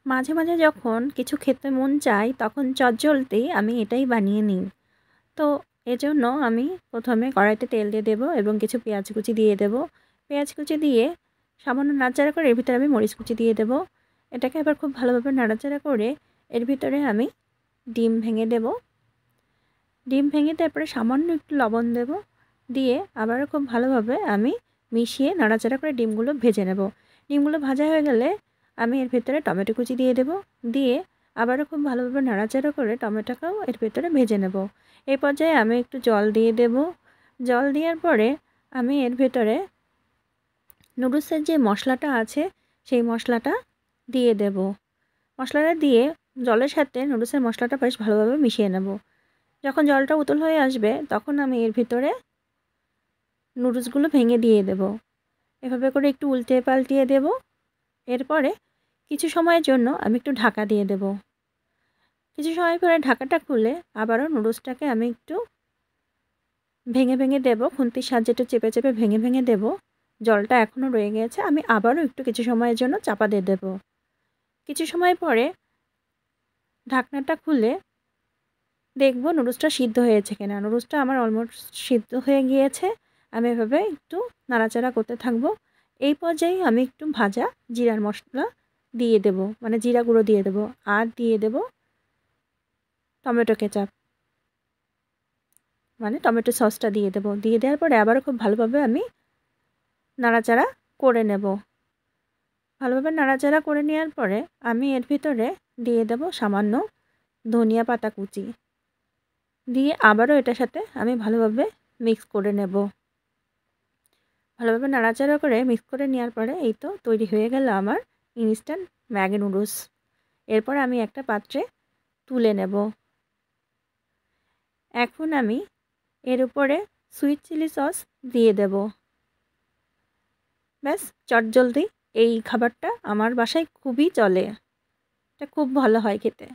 মাঝে মাঝে যখন কিছু খেতে মন চায় তখন চটজলদি আমি এটাই বানিয়ে নিই। তো এজন্য আমি প্রথমে কড়াইতে তেল দিয়ে দেবো এবং কিছু পেঁয়াজ কুচি দিয়ে দেবো। পেঁয়াজ কুচি দিয়ে সামান্য নাড়াচাড়া করে এর ভিতরে আমি মরিচ কুচি দিয়ে দেবো। এটাকে আবার খুব ভালোভাবে নাড়াচাড়া করে এর ভিতরে আমি ডিম ভেঙে দেবো। ডিম ভেঙে তারপরে সামান্য একটু লবণ দেবো, দিয়ে আবারও খুব ভালোভাবে আমি মিশিয়ে নাড়াচাড়া করে ডিমগুলো ভেজে নেব। ডিমগুলো ভাজা হয়ে গেলে আমি এর ভেতরে টমেটো কুচি দিয়ে দেবো, দিয়ে আবারও খুব ভালোভাবে নাড়াচাড়া করে টমেটোটাও এর ভেতরে ভেজে নেব। এই পর্যায়ে আমি একটু জল দিয়ে দেব। জল দেওয়ার পরে আমি এর ভেতরে নুডলসের যে মশলাটা আছে সেই মশলাটা দিয়ে দেব। মশলাটা দিয়ে জলের সাথে নুডলসের মশলাটা বেশ ভালোভাবে মিশিয়ে নেব। যখন জলটা উতল হয়ে আসবে তখন আমি এর ভিতরে নুডলসগুলো ভেঙে দিয়ে দেব। এভাবে করে একটু উল্টে পাল্টিয়ে দেব। এরপরে কিছু সময়ের জন্য আমি একটু ঢাকা দিয়ে দেব। কিছু সময় পরে ঢাকাটা খুলে আবারও নুডলসটাকে আমি একটু ভেঙে ভেঙে দেব, খুন্তির সাহায্যে একটু চেপে চেপে ভেঙে ভেঙে দেব। জলটা এখনও রয়ে গেছে, আমি আবারও একটু কিছু সময়ের জন্য চাপা দিয়ে দেব। কিছু সময় পরে ঢাকনাটা খুলে দেখব নুডলসটা সিদ্ধ হয়েছে কিনা। নুডলসটা আমার অলমোস্ট সিদ্ধ হয়ে গিয়েছে। আমি এভাবে একটু নাড়াচাড়া করতে থাকবো। এই পর্যায়ে আমি একটু ভাজা জিরার মশলা দিয়ে দেব, মানে জিরা গুঁড়ো দিয়ে দেব, আর দিয়ে দেব টমেটো কেচাপ, মানে টমেটো সসটা দিয়ে দেব। দিয়ে দেওয়ার পরে আবারও খুব ভালোভাবে আমি নাড়াচাড়া করে নেব। ভালোভাবে নাড়াচাড়া করে নেওয়ার পরে আমি এর ভিতরে দিয়ে দেব সামান্য ধনিয়া পাতা কুচি, দিয়ে আবারও এটার সাথে আমি ভালোভাবে মিক্স করে নেব। ভালোভাবে নাড়াচাড়া করে মিক্স করে নেওয়ার পরে এই তো তৈরি হয়ে গেল আমার ইনস্ট্যান্ট ম্যাগি নুডলস। এরপর আমি একটা পাত্রে তুলে নেব। এখন আমি এর উপরে সুইট চিলি সস দিয়ে দেব। ব্যাস, চটজলদি এই খাবারটা আমার বাসায় খুবই চলে। এটা খুব ভালো হয় খেতে।